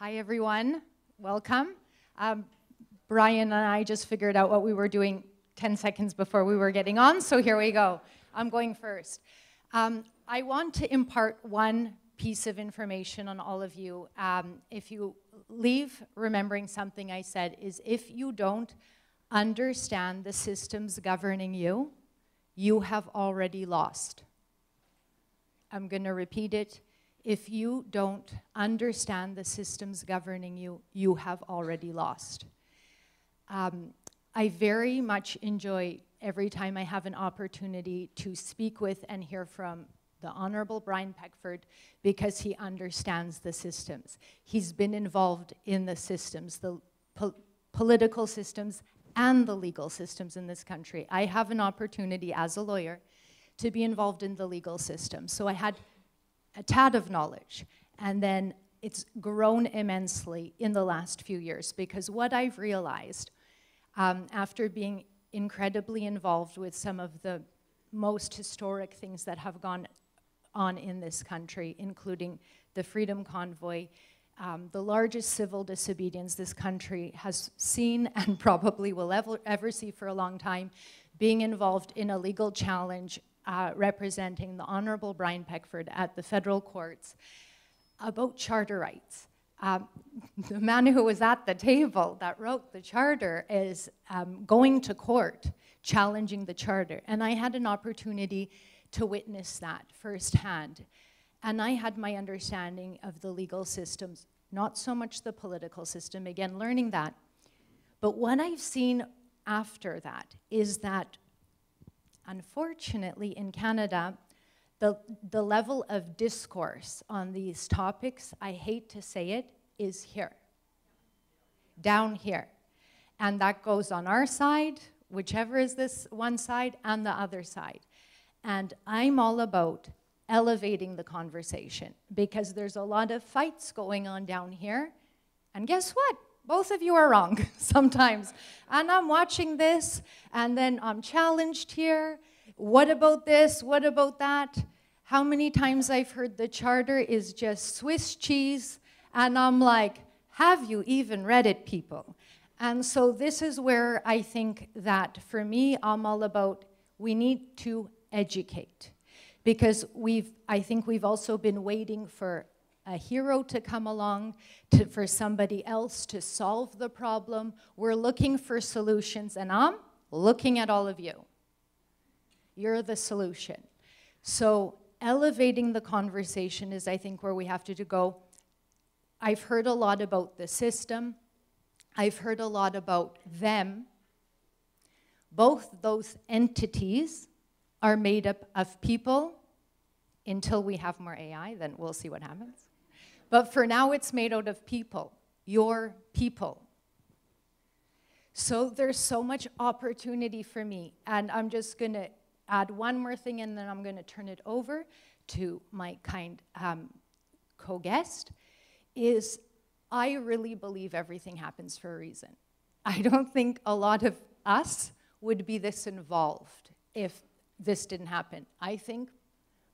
Hi, everyone. Welcome. Brian and I just figured out what we were doing 10 seconds before we were getting on, so here we go. I'm going first. I want to impart one piece of information on all of you. If you leave remembering something I said, is if you don't understand the systems governing you, you have already lost. I'm going to repeat it. If you don't understand the systems governing you, you have already lost. I very much enjoy every time I have an opportunity to speak with and hear from the Honorable Brian Peckford because he understands the systems. He's been involved in the systems, the political systems and the legal systems in this country. I have an opportunity as a lawyer to be involved in the legal system. So I had a tad of knowledge, and then it's grown immensely in the last few years because what I've realized after being incredibly involved with some of the most historic things that have gone on in this country, including the Freedom Convoy, the largest civil disobedience this country has seen and probably will ever see for a long time, being involved in a legal challenge representing the Honorable Brian Peckford at the federal courts about charter rights. The man who was at the table that wrote the charter is going to court challenging the charter. And I had an opportunity to witness that firsthand. And I had my understanding of the legal systems, not so much the political system, again, learning that. But what I've seen after that is that unfortunately, in Canada, the level of discourse on these topics, I hate to say it, is here, down here. And that goes on our side, whichever is this one side, and the other side. And I'm all about elevating the conversation because there's a lot of fights going on down here. And guess what? Both of you are wrong sometimes. And I'm watching this, and then I'm challenged here. What about this? What about that? How many times I've heard the charter is just Swiss cheese, and I'm like, have you even read it, people? And so this is where I think that, for me, I'm all about we need to educate. Because I think we've also been waiting for a hero to come along, for somebody else to solve the problem. We're looking for solutions, and I'm looking at all of you. You're the solution. So elevating the conversation is, I think, where we have to go. I've heard a lot about the system. I've heard a lot about them. Both those entities are made up of people. Until we have more AI, then we'll see what happens. But for now, it's made out of people, your people. So there's so much opportunity for me. And I'm just going to add one more thing, and then I'm going to turn it over to my kind co-guest, is I really believe everything happens for a reason. I don't think a lot of us would be this involved if this didn't happen. I think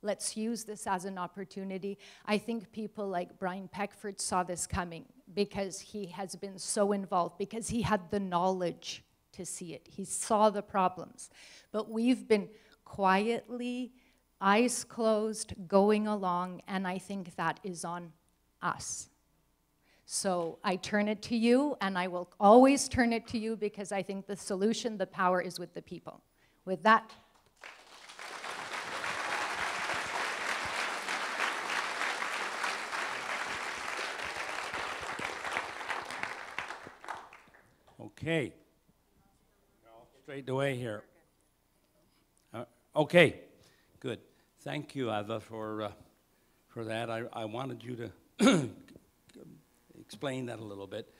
let's use this as an opportunity. I think people like Brian Peckford saw this coming because he has been so involved, because he had the knowledge to see it. He saw the problems. But we've been quietly, eyes closed, going along, and I think that is on us. So I turn it to you, and I will always turn it to you because I think the solution, the power is with the people. With that, okay, straight away here. Okay, good. Thank you, Ava, for that. I wanted you to explain that a little bit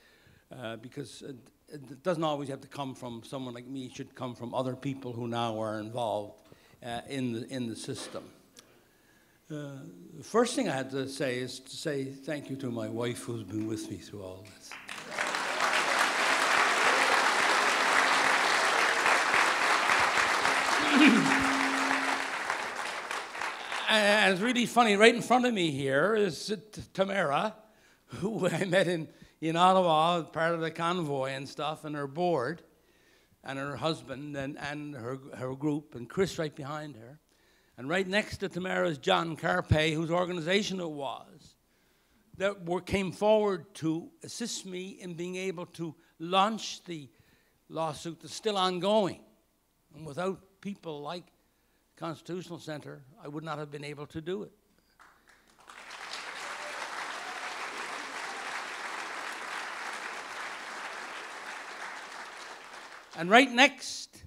because it doesn't always have to come from someone like me. It should come from other people who now are involved in the system. The first thing I had to say is to say thank you to my wife who's been with me through all this. And it's really funny, right in front of me here is Tamara, who I met in Ottawa, part of the convoy and stuff, and her board, and her husband, and her group, and Chris right behind her. And right next to Tamara is John Carpay, whose organization it was, that came forward to assist me in being able to launch the lawsuit that's still ongoing. And without people like the Constitutional Center, I would not have been able to do it. And right next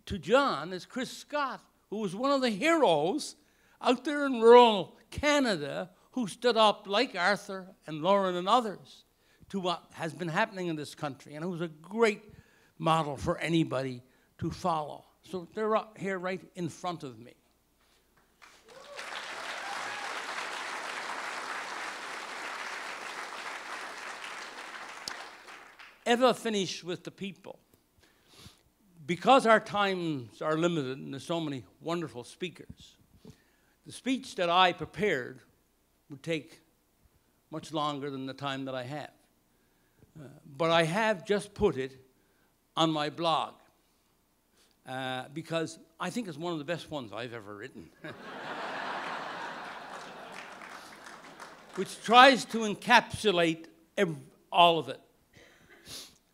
to John is Chris Scott, who was one of the heroes out there in rural Canada who stood up, like Arthur and Lauren and others, to what has been happening in this country, and who was a great model for anybody to follow. So they're up here right in front of me. Ever finish with the people? Because our times are limited and there's so many wonderful speakers, the speech that I prepared would take much longer than the time that I have. But I have just put it on my blog because I think it's one of the best ones I've ever written. Which tries to encapsulate all of it.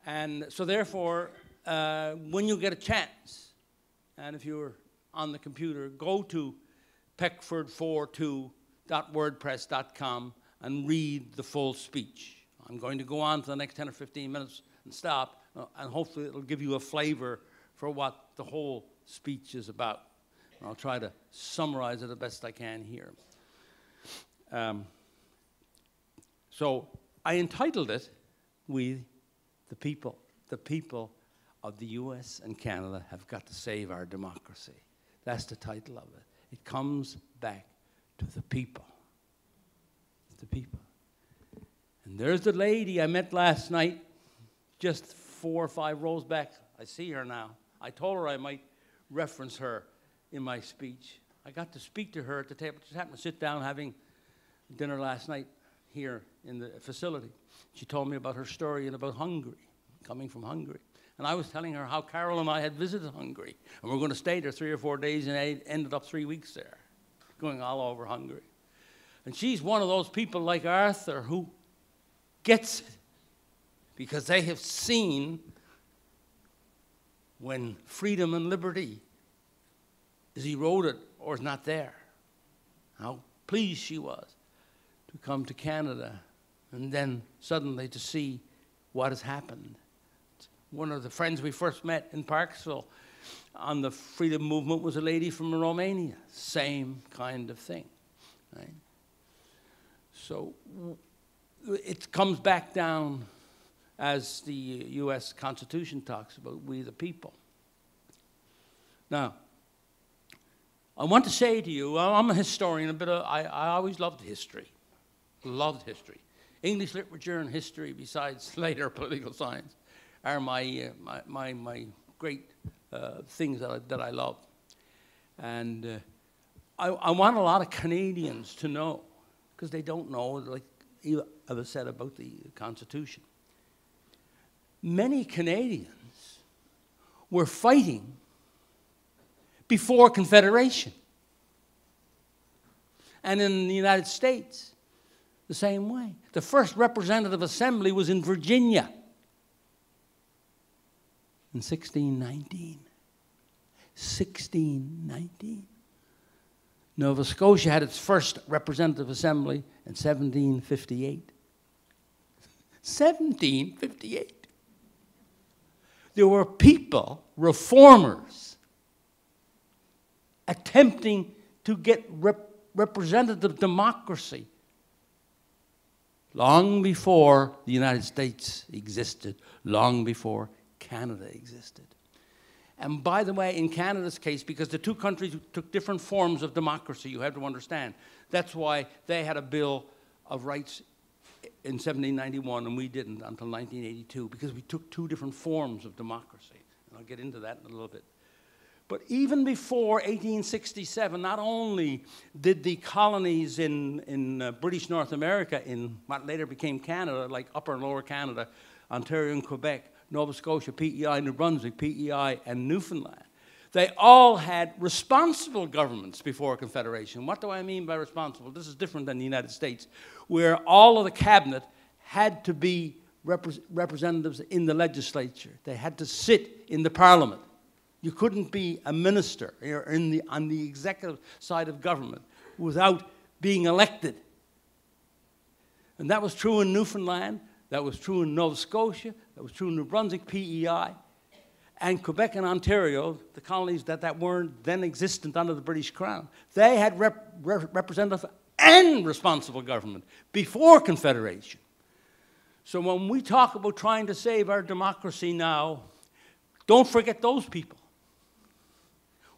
And so therefore, when you get a chance, and if you're on the computer, go to peckford42.wordpress.com and read the full speech. I'm going to go on for the next 10 or 15 minutes and stop, and hopefully it'll give you a flavor for what the whole speech is about. And I'll try to summarize it the best I can here. So I entitled it, "We the People of the US and Canada have got to save our democracy." That's the title of it. It comes back to the people. The people. And there's the lady I met last night, just 4 or 5 rows back. I see her now. I told her I might reference her in my speech. I got to speak to her at the table. Just happened to sit down having dinner last night here in the facility. She told me about her story and about Hungary, coming from Hungary. And I was telling her how Carol and I had visited Hungary. And we're going to stay there 3 or 4 days, and I ended up 3 weeks there, going all over Hungary. And she's one of those people like Arthur who gets it because they have seen when freedom and liberty is eroded or is not there, how pleased she was to come to Canada and then suddenly to see what has happened. One of the friends we first met in Parksville on the freedom movement was a lady from Romania. Same kind of thing, right? So it comes back down, as the U.S. Constitution talks about, we the people. Now, I want to say to you, I'm a historian, I always loved history. Loved history. English literature and history, besides later political science, are my great things that I love. And I want a lot of Canadians to know, because they don't know, like Eva said about the Constitution. Many Canadians were fighting before Confederation. And in the United States, the same way. The first representative assembly was in Virginia in 1619. 1619. Nova Scotia had its first representative assembly in 1758. 1758. There were people, reformers, attempting to get representative democracy long before the United States existed, long before Canada existed. And by the way, in Canada's case, because the two countries took different forms of democracy, you have to understand, that's why they had a Bill of Rights in 1791 and we didn't until 1982, because we took two different forms of democracy. And I'll get into that in a little bit. But even before 1867, not only did the colonies in British North America, in what later became Canada, like Upper and Lower Canada, Ontario and Quebec, Nova Scotia, PEI, New Brunswick, PEI, and Newfoundland, they all had responsible governments before Confederation. What do I mean by responsible? This is different than the United States, where all of the cabinet had to be representatives in the legislature. They had to sit in the parliament. You couldn't be a minister or on the executive side of government without being elected. And that was true in Newfoundland, that was true in Nova Scotia, that was true in New Brunswick, PEI, and Quebec and Ontario, the colonies that weren't then existent under the British Crown. They had representative and responsible government before Confederation. So when we talk about trying to save our democracy now, don't forget those people.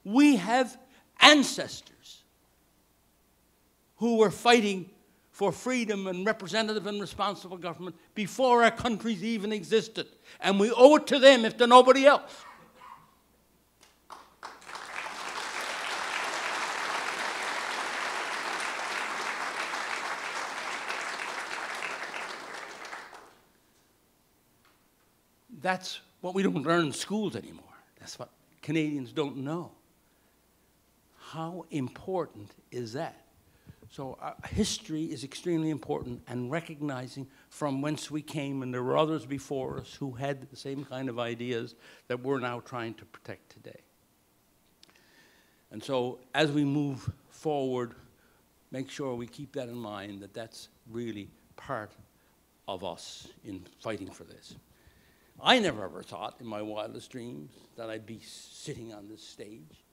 We have ancestors who were fighting for freedom and representative and responsible government before our countries even existed. And we owe it to them if to nobody else. That's what we don't learn in schools anymore. That's what Canadians don't know. How important is that? So history is extremely important, and recognizing from whence we came, and there were others before us who had the same kind of ideas that we're now trying to protect today. And so as we move forward, make sure we keep that in mind, that that's really part of us in fighting for this. I never ever thought in my wildest dreams that I'd be sitting on this stage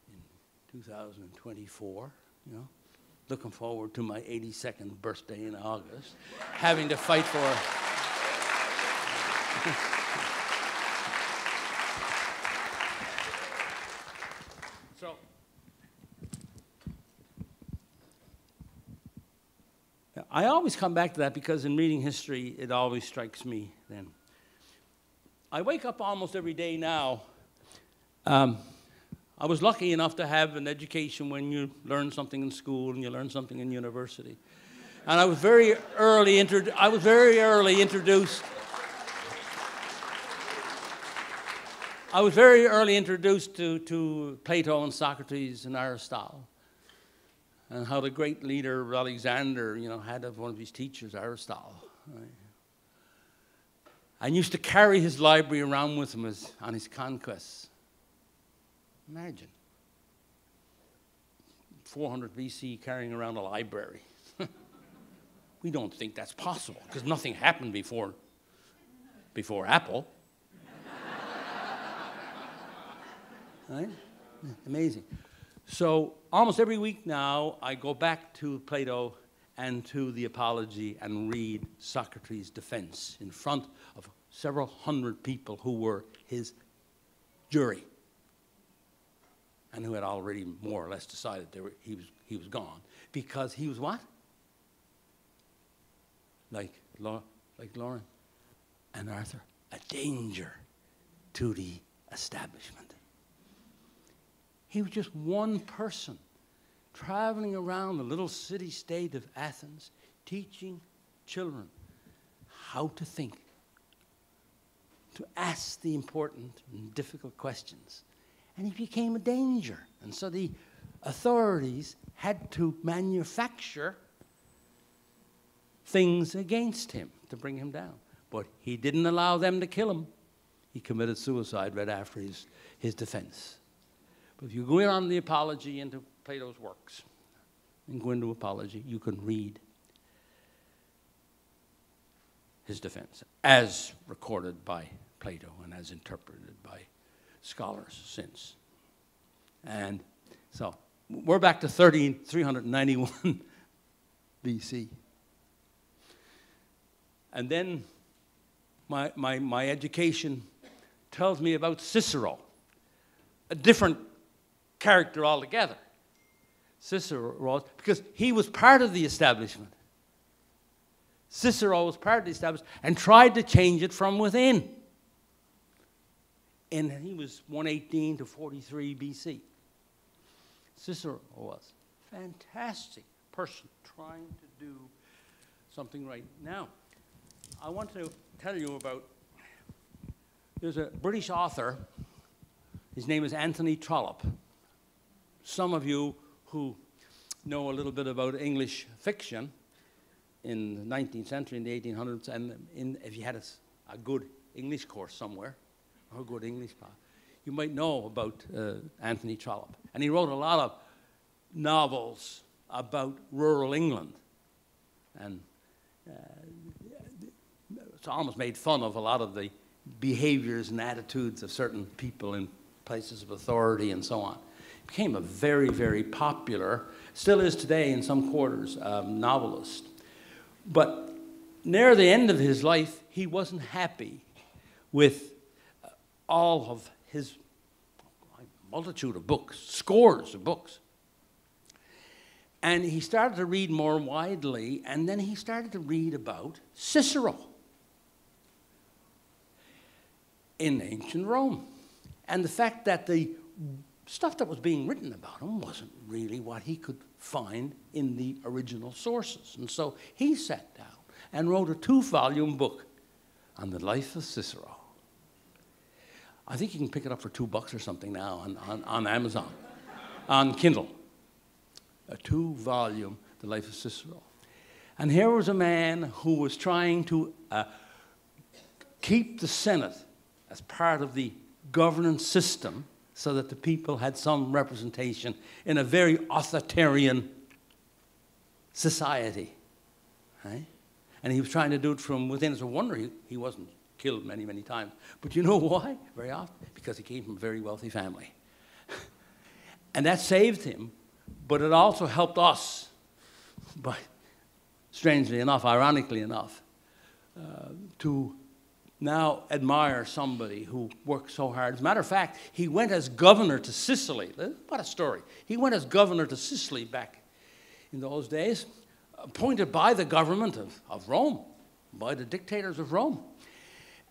in 2024, you know, looking forward to my 82nd birthday in August, having to fight for So, I always come back to that because in reading history, it always strikes me then. I wake up almost every day now. I was lucky enough to have an education when you learn something in school and you learn something in university. And I was very early introduced to Plato and Socrates and Aristotle, and how the great leader Alexander, you know, had one of his teachers, Aristotle, right? And used to carry his library around with him on his conquests. Imagine 400 BC carrying around a library. We don't think that's possible because nothing happened before Apple. Right? Amazing. So almost every week now, I go back to Plato and to the Apology and read Socrates' defense in front of several hundred people who were his jury and who had already more or less decided he was gone. Because he was what? Like Lauren and Arthur, a danger to the establishment. He was just one person traveling around the little city-state of Athens, teaching children how to think, to ask the important and difficult questions. And he became a danger. And so the authorities had to manufacture things against him to bring him down. But he didn't allow them to kill him. He committed suicide right after his defense. But if you go in on the Apology into Plato's works and go into Apology, you can read his defense as recorded by Plato and as interpreted by scholars since. And so we're back to 391 BC. And then my education tells me about Cicero, a different character altogether. Cicero was, because he was part of the establishment. Cicero was part of the establishment and tried to change it from within. And he was 118 to 43 BC. Cicero was. Fantastic person trying to do something right. Now, I want to tell you about, there's a British author, his name is Anthony Trollope. Some of you who know a little bit about English fiction in the 19th century, in the 1800s, and if you had a good English course somewhere, or a good English class, you might know about Anthony Trollope. And he wrote a lot of novels about rural England. And it's almost made fun of a lot of the behaviors and attitudes of certain people in places of authority and so on. He became a very, very popular, still is today in some quarters, novelist. But near the end of his life, he wasn't happy with all of his multitude of books, scores of books. And he started to read more widely, and then he started to read about Cicero in ancient Rome. And the fact that the stuff that was being written about him wasn't really what he could find in the original sources. And so he sat down and wrote a 2-volume book on the life of Cicero. I think you can pick it up for $2 or something now on Amazon, on Kindle. A 2-volume, The Life of Cicero. And here was a man who was trying to keep the Senate as part of the governance system so that the people had some representation in a very authoritarian society. Right? And he was trying to do it from within. It's a wonder he wasn't killed many, many times. But you know why? Very often. Because he came from a very wealthy family. And that saved him, but it also helped us, by, strangely enough, ironically enough, to now admire somebody who worked so hard. As a matter of fact, he went as governor to Sicily. What a story. He went as governor to Sicily back in those days, appointed by the government of Rome, by the dictators of Rome.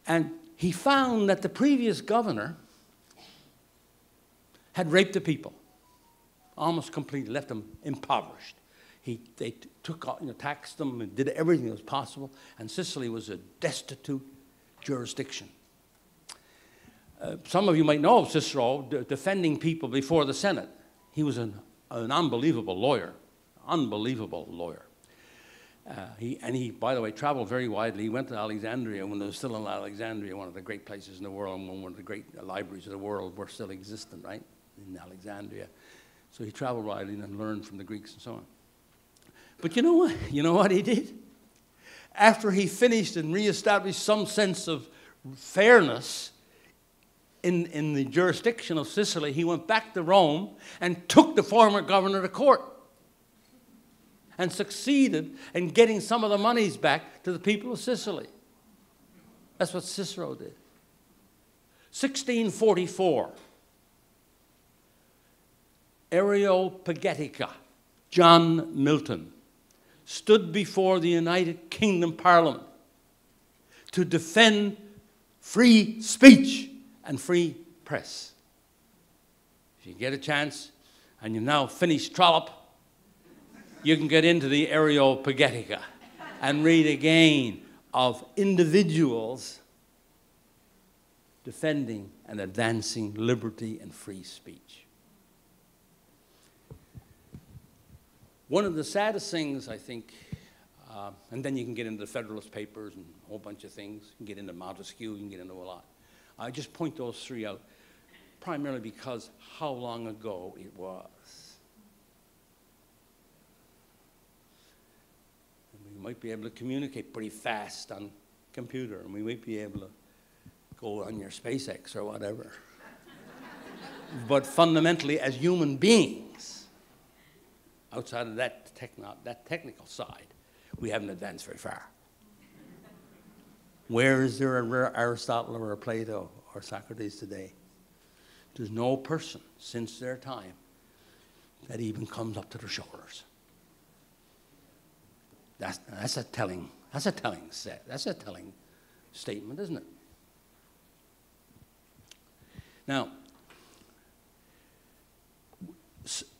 And he found that the previous governor had raped the people, almost completely, left them impoverished. They taxed them and did everything that was possible, and Sicily was a destitute jurisdiction. Some of you might know of Cicero defending people before the Senate. He was an unbelievable lawyer, unbelievable lawyer. He, by the way, traveled very widely. He went to Alexandria when there was still in Alexandria, one of the great places in the world, and one of the great libraries of the world were still existent, right, in Alexandria. So he traveled widely and learned from the Greeks and so on. But you know what? You know what he did? After he finished and reestablished some sense of fairness in the jurisdiction of Sicily, he went back to Rome and took the former governor to court and succeeded in getting some of the monies back to the people of Sicily. That's what Cicero did. 1644, Areopagitica, John Milton, stood before the United Kingdom Parliament to defend free speech and free press. If you get a chance, and you've now finished Trollope, you can get into the Areopagitica and read again of individuals defending and advancing liberty and free speech. One of the saddest things, I think, and then you can get into the Federalist Papers and a whole bunch of things. You can get into Montesquieu, you can get into a lot. I just point those three out primarily because how long ago it was. And we might be able to communicate pretty fast on computer, and we might be able to go on your SpaceX or whatever. But fundamentally, as human beings, outside of that technical side, we haven't advanced very far. Where is there a Aristotle or a Plato or Socrates today? There's no person since their time that even comes up to their shoulders. That's a telling statement, isn't it? Now,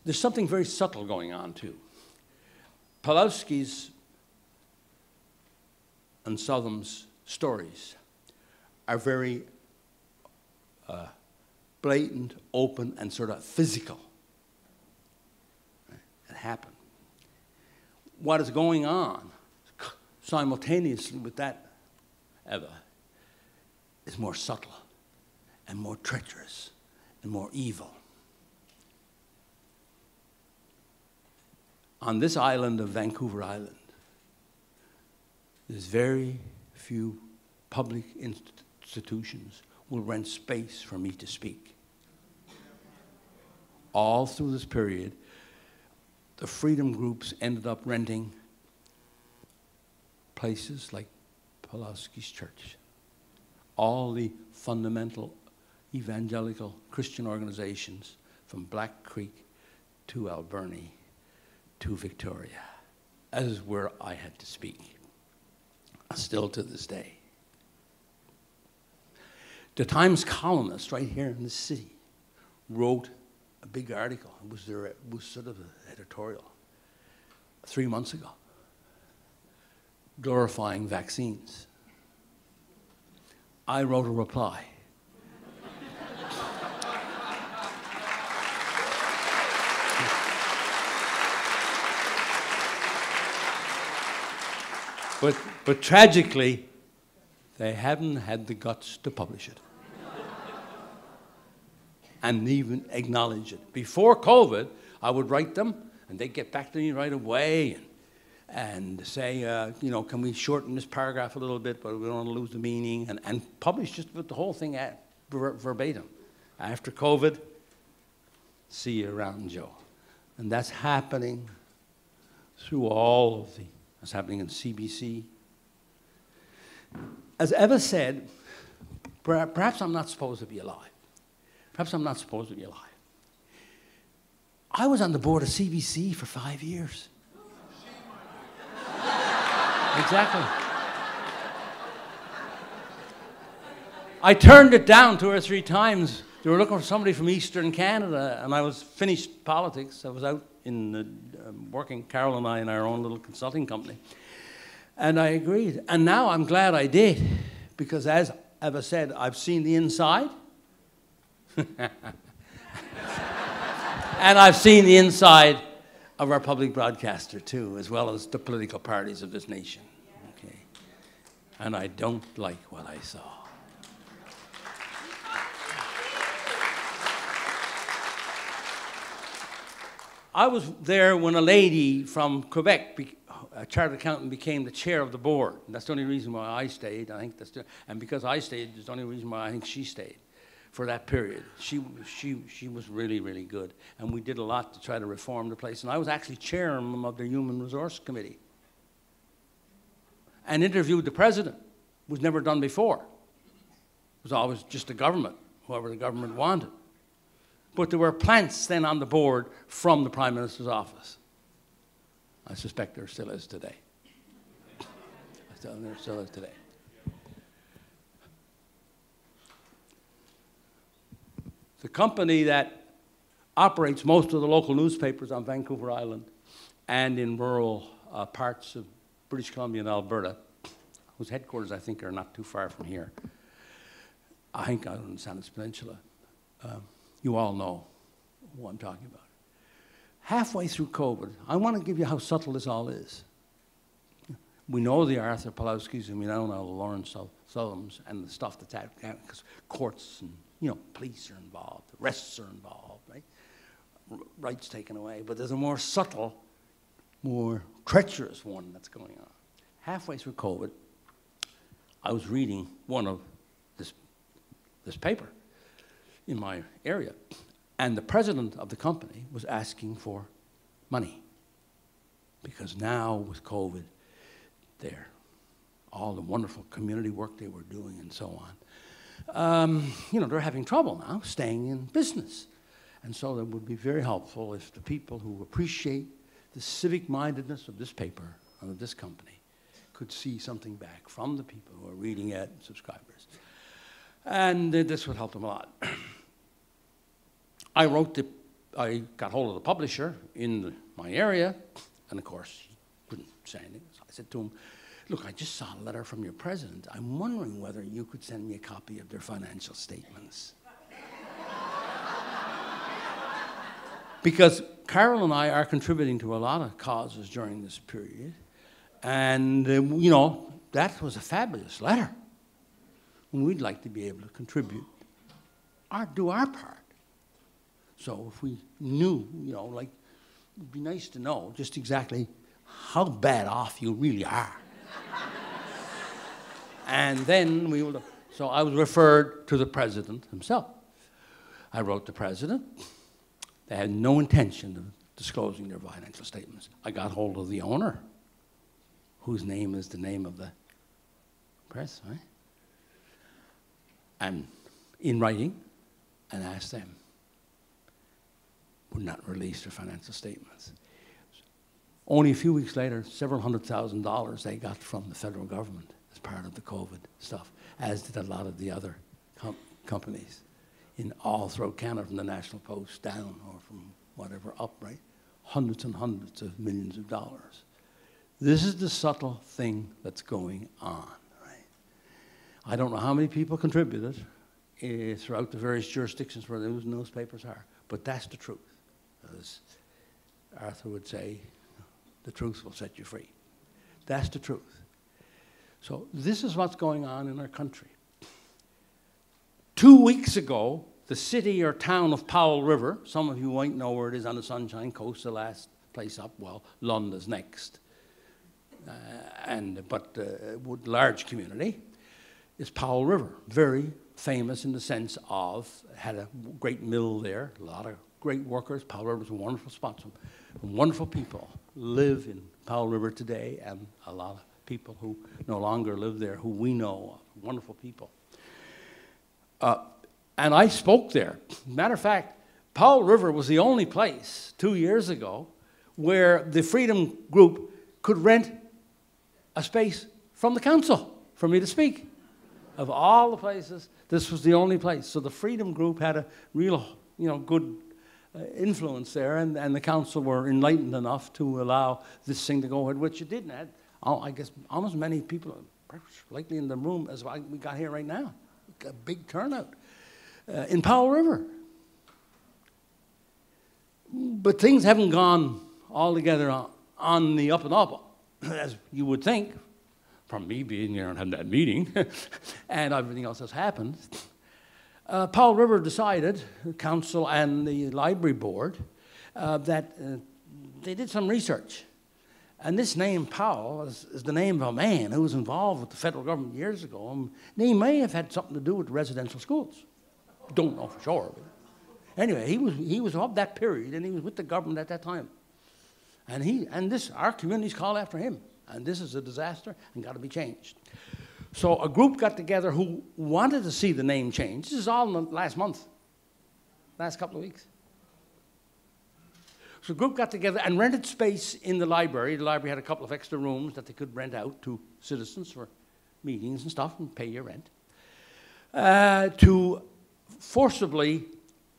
there's something very subtle going on, too. Pawlowski's and Southern's stories are very blatant, open, and sort of physical. It happened. What is going on simultaneously with that, Eva, is more subtle and more treacherous and more evil. On this island of Vancouver Island, there's very few public institutions will rent space for me to speak. All through this period, the freedom groups ended up renting places like Pawlowski's church. All the fundamental evangelical Christian organizations from Black Creek to Alberni to Victoria, as where I had to speak, still to this day. The Times columnist right here in the city wrote a big article. It was sort of an editorial 3 months ago, glorifying vaccines. I wrote a reply. But tragically, they haven't had the guts to publish it and even acknowledge it. Before COVID, I would write them, and they'd get back to me right away and say, you know, can we shorten this paragraph a little bit, but we don't want to lose the meaning, and publish just the whole thing verbatim. After COVID, see you around, Joe. And that's happening through all of that's happening in CBC. As Eva said, perhaps I'm not supposed to be alive. Perhaps I'm not supposed to be alive. I was on the board of CBC for 5 years. Exactly. I turned it down 2 or 3 times. They were looking for somebody from Eastern Canada, and I was finished politics. I was out in working, Carol and I, in our own little consulting company. And I agreed. And now I'm glad I did, because as Eva said, I've seen the inside. And I've seen the inside of our public broadcaster, too, as well as the political parties of this nation. Okay. And I don't like what I saw. I was there when a lady from Quebec, a chartered accountant, became the chair of the board. And that's the only reason why I stayed. I think and because I stayed, it's the only reason why I think she stayed for that period. She was really, really good. And we did a lot to try to reform the place. And I was actually chairman of the Human Resource Committee. And interviewed the president. It was never done before. It was always just the government, whoever the government wanted. But there were plants then on the board from the Prime Minister's office. I suspect there still is today. There still is today. The company that operates most of the local newspapers on Vancouver Island and in rural parts of British Columbia and Alberta, whose headquarters I think are not too far from here, I think out on the Sandwich Peninsula. You all know what I'm talking about. Halfway through COVID, I want to give you how subtle this all is. We know the Arthur Pawlowskis, and we now know the Lawrence Sullums and the stuff that's out, because courts and, you know, police are involved, arrests are involved, right? Rights taken away. But there's a more subtle, more treacherous one that's going on. Halfway through COVID, I was reading one of this paper in my area, and the president of the company was asking for money, because now with COVID, all the wonderful community work they were doing and so on, you know, they're having trouble now staying in business. And so it would be very helpful if the people who appreciate the civic-mindedness of this paper and of this company could see something back from the people who are reading it, subscribers. And this would help them a lot. I got hold of the publisher in my area, and of course, he couldn't say anything. So I said to him, look, I just saw a letter from your president. I'm wondering whether you could send me a copy of their financial statements. Because Carol and I are contributing to a lot of causes during this period, and you know, that was a fabulous letter. And we'd like to be able to contribute, do our part. So if we knew, you know, like, it'd be nice to know just exactly how bad off you really are. And then we will, so I was referred to the president himself. I wrote the president. They had no intention of disclosing their financial statements. I got hold of the owner, whose name is the name of the press, right? And in writing, and asked them, would not release their financial statements. Only a few weeks later, several $100,000 they got from the federal government as part of the COVID stuff, as did a lot of the other companies in all throughout Canada, from the National Post down, or from whatever up, right? Hundreds and hundreds of millions of dollars. This is the subtle thing that's going on, right? I don't know how many people contributed throughout the various jurisdictions where those newspapers are, but that's the truth. As Arthur would say, the truth will set you free. That's the truth. So this is what's going on in our country. 2 weeks ago, the city or town of Powell River, some of you might know where it is on the Sunshine Coast, the last place up, well, London's next, but large community, is Powell River. Very famous in the sense of, had a great mill there, a lot of great workers. Powell River is a wonderful spot. Some wonderful people live in Powell River today, and a lot of people who no longer live there, who we know of, wonderful people. And I spoke there. Matter of fact, Powell River was the only place 2 years ago where the Freedom Group could rent a space from the council for me to speak. Of all the places, this was the only place. So the Freedom Group had a real, you know, good influence there, and the council were enlightened enough to allow this thing to go ahead, which it didn't. Had, I guess, almost as many people likely in the room as we got here right now. A big turnout in Powell River. But things haven't gone altogether on the up and up, as you would think, from me being there and having that meeting, and everything else that's happened. Powell River decided, the council and the library board, that they did some research. And this name, Powell, is the name of a man who was involved with the federal government years ago. And he may have had something to do with residential schools. Don't know for sure. But anyway, he was of that period, and he was with the government at that time. And our community's called after him. And this is a disaster and got to be changed. So a group got together who wanted to see the name changed. This is all in the last month, last couple of weeks. So a group got together and rented space in the library. The library had a couple of extra rooms that they could rent out to citizens for meetings and stuff and pay your rent, to forcibly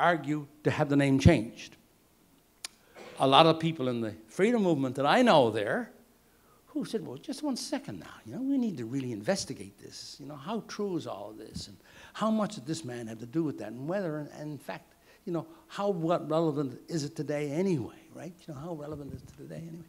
argue to have the name changed. A lot of people in the freedom movement that I know there who said, well, just 1 second now, you know, we need to really investigate this. You know, how true is all of this? And how much did this man have to do with that? And whether, and in fact, you know, what relevant is it today anyway, right? You know, how relevant is it today anyway?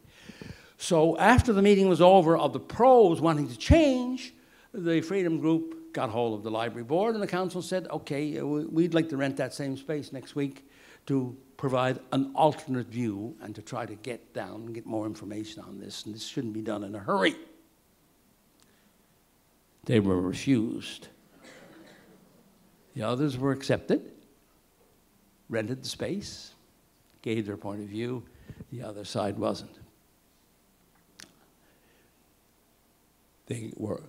So after the meeting was over of the pros wanting to change, the Freedom Group got hold of the library board, and the council said, okay, we'd like to rent that same space next week to provide an alternate view and to try to get down and get more information on this, and this shouldn't be done in a hurry. They were refused. The others were accepted, rented the space, gave their point of view. The other side wasn't. They were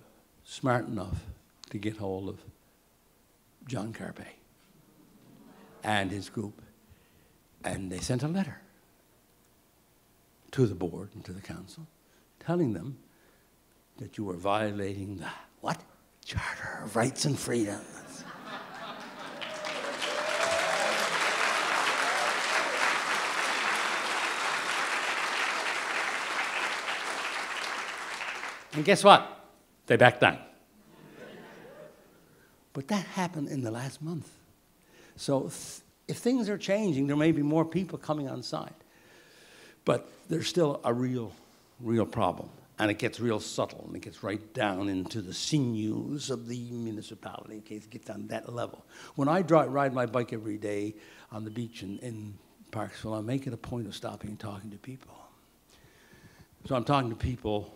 smart enough to get hold of John Carpe and his group, and they sent a letter to the board and to the council telling them that you were violating the, what? Charter of Rights and Freedoms. And guess what? They backed down. But that happened in the last month. So if things are changing, there may be more people coming on side. But there's still a real problem. And it gets real subtle, and it gets right down into the sinews of the municipality, in case it gets on that level. When I ride my bike every day on the beach in Parksville, I make it a point of stopping and talking to people. So I'm talking to people,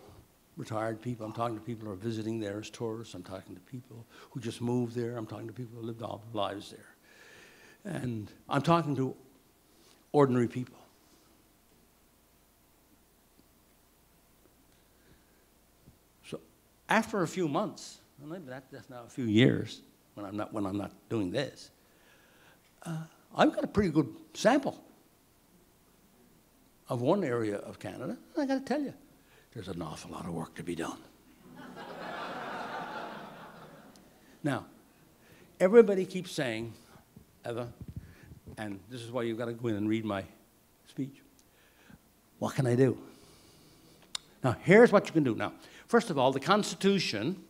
retired people. I'm talking to people who are visiting there as tourists. I'm talking to people who just moved there. I'm talking to people who lived all their lives there. And I'm talking to ordinary people. So after a few months, and maybe that's now a few years when I'm not doing this, I've got a pretty good sample of one area of Canada. And I got to tell you, there's an awful lot of work to be done. Now, everybody keeps saying, Eva, and this is why you've got to go in and read my speech. What can I do? Now, here's what you can do. Now, first of all, the Constitution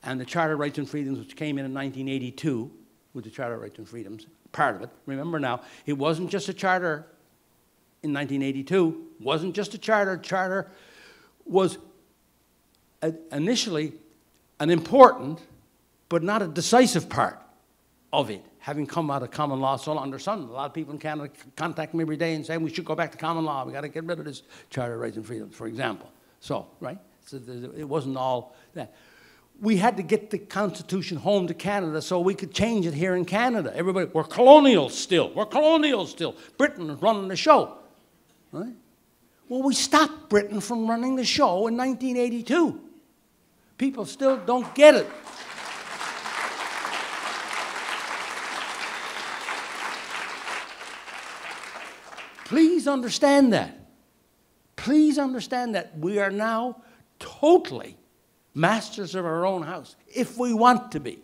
and the Charter of Rights and Freedoms, which came in 1982, with the Charter of Rights and Freedoms, part of it. Remember now, it wasn't just a charter in 1982, wasn't just a charter. Charter was initially an important but not a decisive part of it, having come out of common law so under some. A lot of people in Canada contact me every day and say, we should go back to common law. We got to get rid of this Charter of Rights and Freedoms, for example. So, right? So it wasn't all that. We had to get the Constitution home to Canada so we could change it here in Canada. Everybody, we're colonial still. We're colonial still. Britain is running the show. Right? Well, we stopped Britain from running the show in 1982. People still don't get it. Please understand that. Please understand that we are now totally masters of our own house, if we want to be.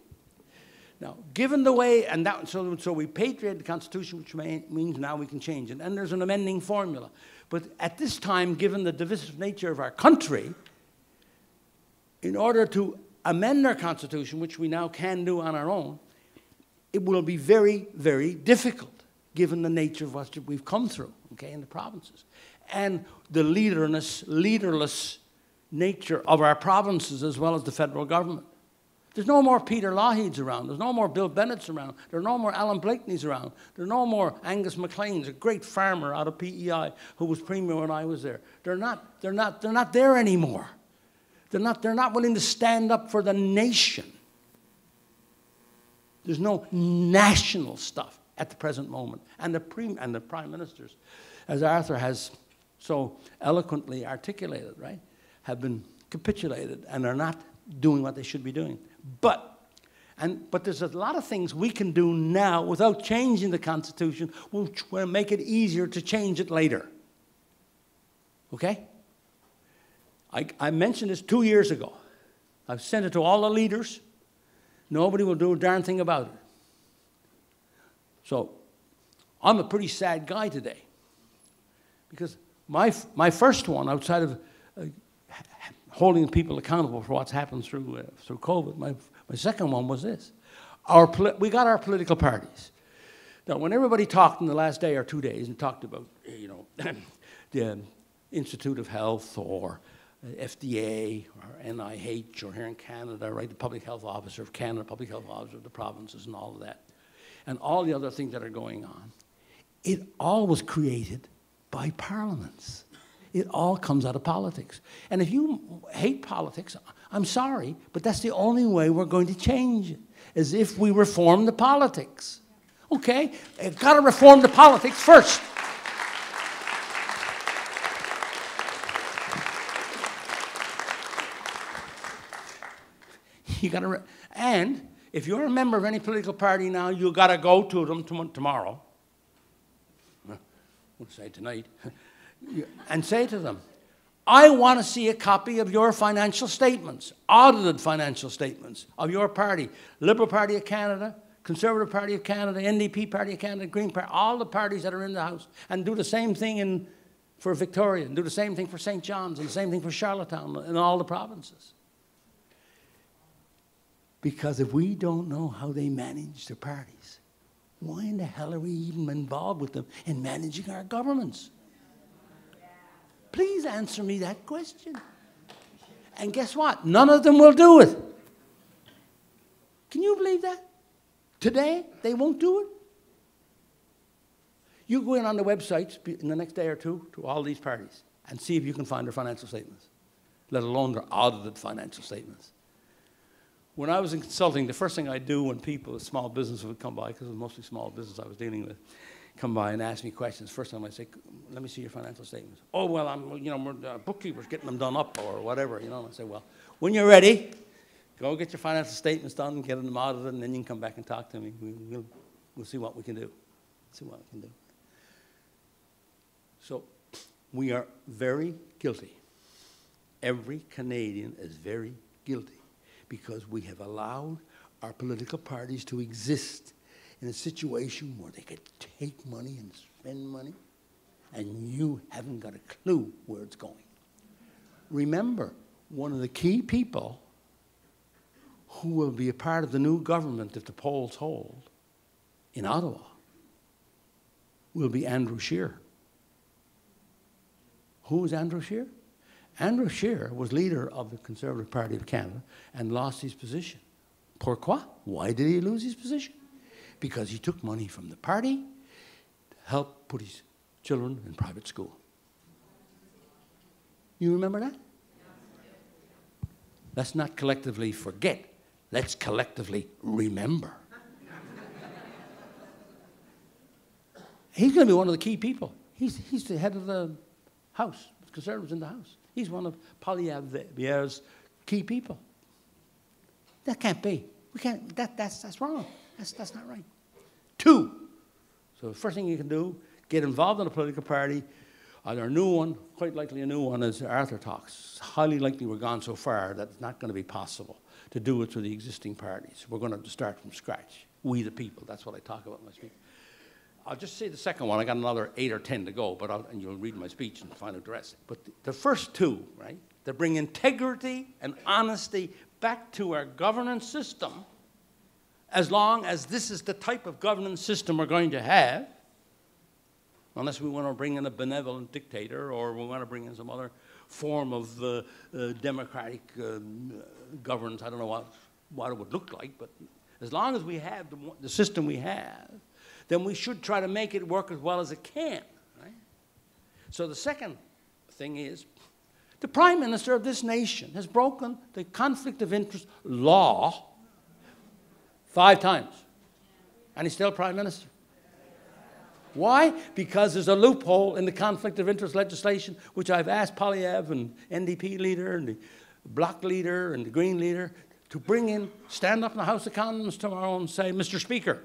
Now, given the way, and that, so we patriate the Constitution, which means now we can change it. And there's an amending formula. But at this time, given the divisive nature of our country, in order to amend our Constitution, which we now can do on our own, it will be very, very difficult, given the nature of what we've come through, okay, in the provinces. And the leaderless nature of our provinces as well as the federal government. There's no more Peter Lougheeds around. There's no more Bill Bennett's around. There are no more Alan Blakeney's around. There are no more Angus MacLean's, a great farmer out of PEI who was premier when I was there. They're not there anymore. They're not willing to stand up for the nation. There's no national stuff at the present moment. And the prime ministers, as Arthur has so eloquently articulated, right, have been capitulated and are not doing what they should be doing. But there's a lot of things we can do now without changing the Constitution, which will make it easier to change it later. Okay? I mentioned this 2 years ago. I've sent it to all the leaders. Nobody will do a darn thing about it. So I'm a pretty sad guy today. Because my first one, outside of holding people accountable for what's happened through COVID, my second one was this. We got our political parties. Now, when everybody talked in the last day or 2 days and talked about, you know, the Institute of Health or FDA or NIH or here in Canada, right, the Public Health Officer of Canada, Public Health Officer of the provinces and all of that, and all the other things that are going on, it all was created by parliaments. It all comes out of politics. And if you hate politics, I'm sorry, but that's the only way we're going to change it, is if we reform the politics. Okay? You've got to reform the politics first. You got to, and if you're a member of any political party now, you got to go to them tomorrow. We'll say tonight. And say to them, I want to see a copy of your financial statements, audited financial statements of your party. Liberal Party of Canada, Conservative Party of Canada, NDP Party of Canada, Green Party, all the parties that are in the House, and do the same thing in for Victoria, and do the same thing for St. John's, and the same thing for Charlottetown, and all the provinces. Because if we don't know how they manage their parties, why in the hell are we even involved with them in managing our governments? Please answer me that question. And guess what? None of them will do it. Can you believe that? Today, they won't do it. You go in on the websites in the next day or two to all these parties and see if you can find their financial statements, let alone their audited financial statements. When I was in consulting, the first thing I do when people, small business would come by, because it was mostly small business I was dealing with, come by and ask me questions. First time I say, let me see your financial statements. Oh, well, we're bookkeepers getting them done up or whatever, And I say, well, when you're ready, go get your financial statements done and get them audited, and then you can come back and talk to me. We'll see what we can do. See what we can do. So we are very guilty. Every Canadian is very guilty because we have allowed our political parties to exist in a situation where they could take money and spend money, and you haven't got a clue where it's going. Remember, one of the key people who will be a part of the new government if the polls hold in Ottawa will be Andrew Scheer. Who is Andrew Scheer? Andrew Scheer was leader of the Conservative Party of Canada and lost his position. Pourquoi? Why did he lose his position? Because he took money from the party to help put his children in private school. You remember that? Let's not collectively forget. Let's collectively remember. He's going to be one of the key people. He's the head of the House, Conservatives in the House. He's one of Poilievre's key people. That can't be. We can't. That's wrong. That's not right. 2. So the first thing you can do, get involved in a political party. Either a new one, quite likely a new one, as Arthur talks. It's highly likely we're gone so far that it's not going to be possible to do it through the existing parties. We're going to have to start from scratch. We the people. That's what I talk about in my speech. I'll just say the second one. I got another 8 or 10 to go, but and you'll read my speech and find out the rest. But the first 2, right, they bring integrity and honesty back to our governance system. As long as this is the type of governance system we're going to have, unless we want to bring in a benevolent dictator or we want to bring in some other form of democratic governance. I don't know what it would look like, but as long as we have the system we have, then we should try to make it work as well as it can. Right? So the second thing is, the Prime Minister of this nation has broken the conflict of interest law 5 times, and he's still Prime Minister. Why? Because there's a loophole in the conflict of interest legislation, which I've asked Poilievre and NDP leader and the Bloc leader and the Green leader to bring in, stand up in the House of Commons tomorrow and say, Mr. Speaker,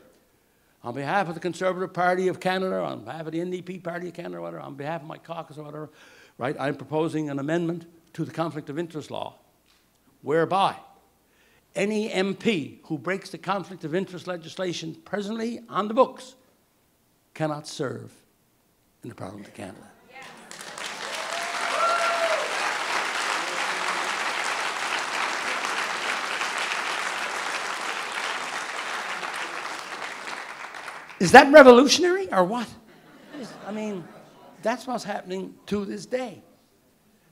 on behalf of the Conservative Party of Canada, on behalf of the NDP Party of Canada, or whatever, on behalf of my caucus or whatever, right, I'm proposing an amendment to the conflict of interest law, whereby any MP who breaks the conflict of interest legislation presently on the books cannot serve in the Parliament of Canada. Is that revolutionary or what? I mean, that's what's happening to this day.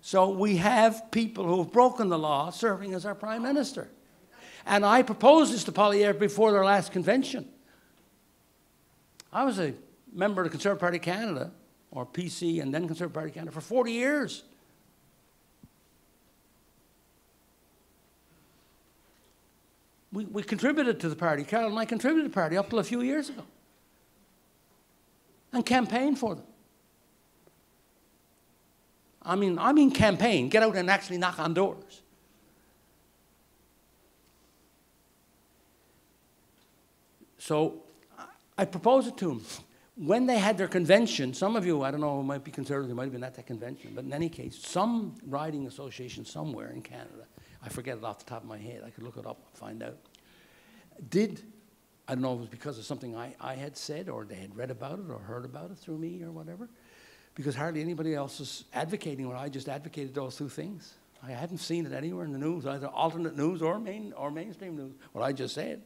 So we have people who have broken the law serving as our Prime Minister. And I proposed this to Poilievre before their last convention. I was a member of the Conservative Party of Canada, or PC, and then Conservative Party of Canada, for 40 years. We contributed to the party. Carol and I contributed to the party up till a few years ago. And campaigned for them. I mean campaign. Get out and actually knock on doors. So I proposed it to them. When they had their convention, some of you, I don't know, might be conservative, might have been at that convention, but in any case, some riding association somewhere in Canada, I forget it off the top of my head, I could look it up and find out, I don't know if it was because of something I had said or they had read about it or heard about it through me or whatever, because hardly anybody else is advocating what I just advocated, those two things. I hadn't seen it anywhere in the news, either alternate news or mainstream news, what I just said.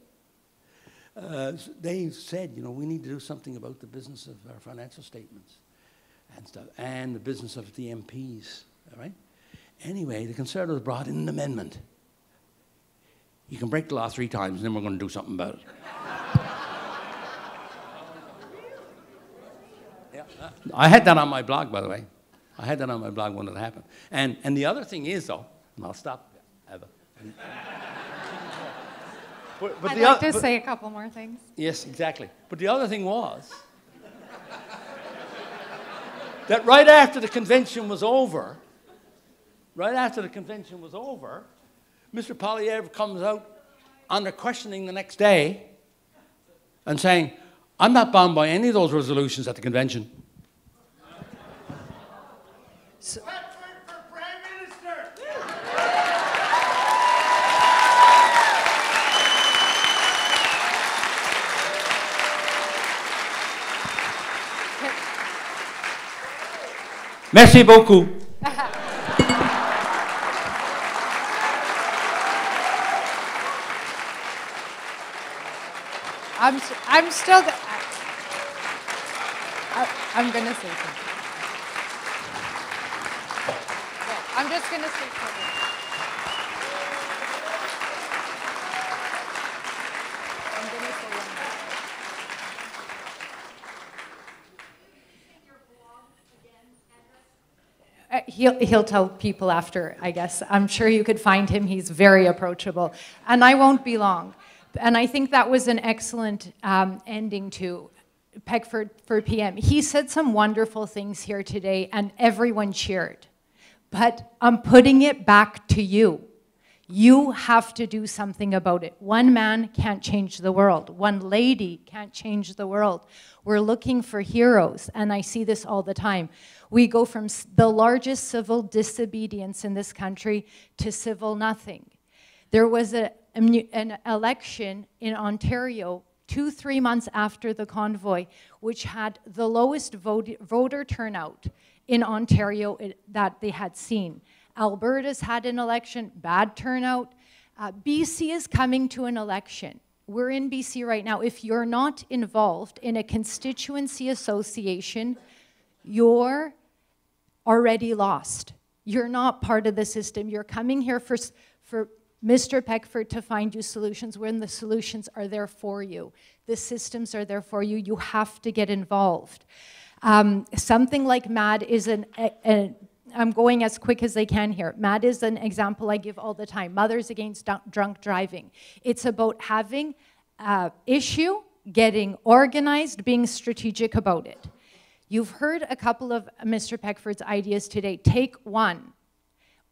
They said, you know, we need to do something about the business of our financial statements and stuff, and the business of the MPs, all right? Anyway, the Conservatives brought in an amendment. You can break the law 3 times, and then we're going to do something about it. Yeah. I had that on my blog, by the way. I had that on my blog when it happened. And the other thing is, though, and I'll stop, Eva. I'd like to say a couple more things. Yes, exactly. But the other thing was that right after the convention was over, Mr. Poilievre comes out under questioning the next day and saying, I'm not bound by any of those resolutions at the convention. Peckford for Prime Minister! Merci beaucoup. I'm still. I'm going to say something. Yeah, I'm just going to say something. I'm going to say one more. He'll tell people after, I guess. I'm sure you could find him. He's very approachable. And I won't be long. And I think that was an excellent ending to Peckford for PM. He said some wonderful things here today, and everyone cheered. But I'm putting it back to you. You have to do something about it. One man can't change the world. One lady can't change the world. We're looking for heroes, and I see this all the time. We go from the largest civil disobedience in this country to civil nothing. There was an election in Ontario 2-3 months after the convoy, which had the lowest voter turnout in Ontario that they had seen. Alberta's had an election, bad turnout. BC is coming to an election. We're in BC right now. If you're not involved in a constituency association, you're already lost. You're not part of the system. You're coming here for Mr. Peckford to find you solutions when the solutions are there for you. The systems are there for you. You have to get involved. Something like MAD is I'm going as quick as I can here. MAD is an example I give all the time. Mothers Against Drunk Driving. It's about having an issue, getting organized, being strategic about it. You've heard a couple of Mr. Peckford's ideas today. Take one.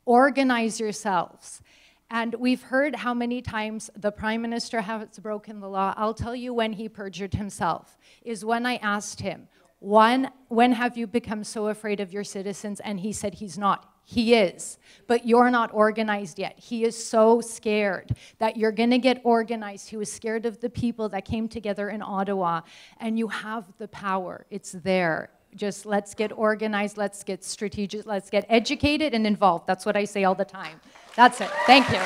Organize yourselves. And we've heard how many times the Prime Minister has broken the law. I'll tell you when he perjured himself, is when I asked him, when have you become so afraid of your citizens? And he said he's not. He is. But you're not organized yet. He is so scared that you're going to get organized. He was scared of the people that came together in Ottawa. And you have the power. It's there. Just let's get organized. Let's get strategic. Let's get educated and involved. That's what I say all the time. That's it. Thank you.